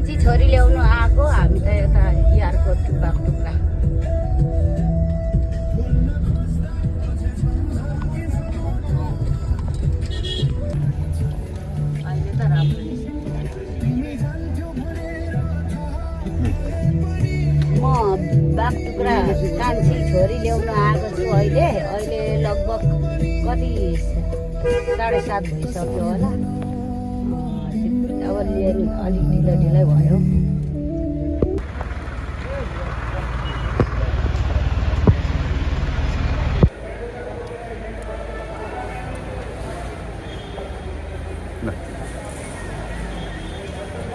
कान्छी छोरी ल्याउनु आएको हामी त यता एयरपोर्ट बागडोग्रा। अहिले त राम्रो म बागडोग्रा कान्छी छोरी ल्याउन आएको छु। अहिले लगभग कति 7:30 भइसक्यो होला। अब लिनु अलिक ढिलै भयो।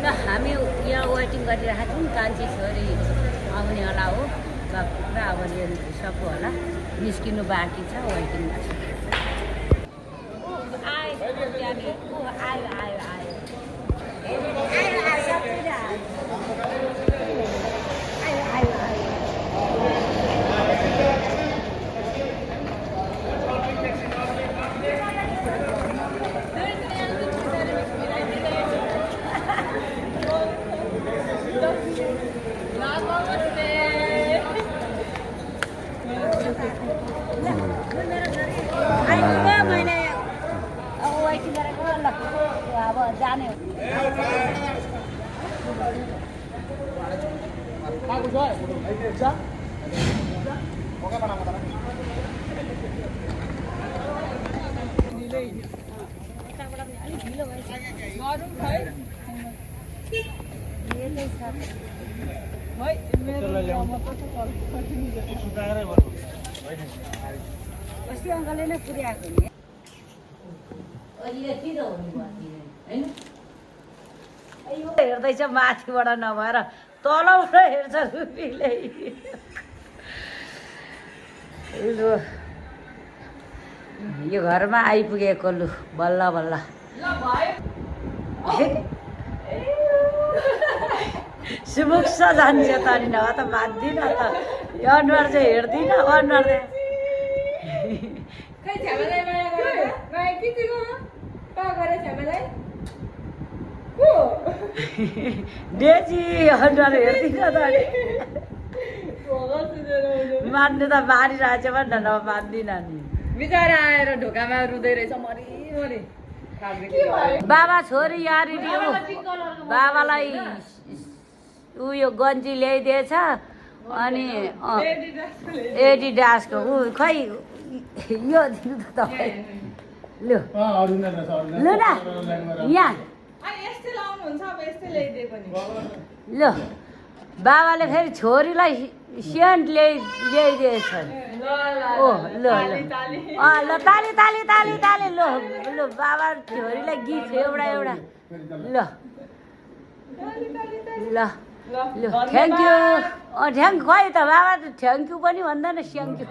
ल हामी यहाँ वेटिङ गरिरहेको छौँ। कान्छी छोरी आउनेवाला हो बागडोग्रा। अब लिनु भइसक्यो होला, निस्किनु बाँकी छ, वेटिङमा छ। जाने अस्ति अङ्कलले नै पुर्याएको नि। अहिले के होइन हेर्दैछ माथिबाट नभएर तलबाट हेर्छ रुपीले। यो घरमा आइपुगेको लु बल्ल बल्ल। सुमुक्ष जान्छ त नि नभए त मान्दिनँ त। यो अनुहार चाहिँ हेर्दिनँ अनुहार डेजी अनुहार हेर्दिनँ त मान्नु त मानिरहेछ भन्न न मान्दिनँ नि। बिचरा आएर ढोकामा रुँदै रहेछ मरि। बाबा छोरी यहाँनिर बाबालाई उयो गन्जी ल्याइदिएछ। अनि एडिडासको खै यो दिनु त तपाईँ। लु लु न यहाँ ल बाबाले फेरि छोरीलाई सेन्ट ल्याइदिएछन्। ओ ल ल ताली ताली ताली ताली ल ल बाबा छोरीलाई गिफ्ट एउटा ल ल ल थ्याङ्क यू। थ्याङ्क खै त बाबा त थ्याङ्क यू पनि भन्दैन स्याङ्क यू।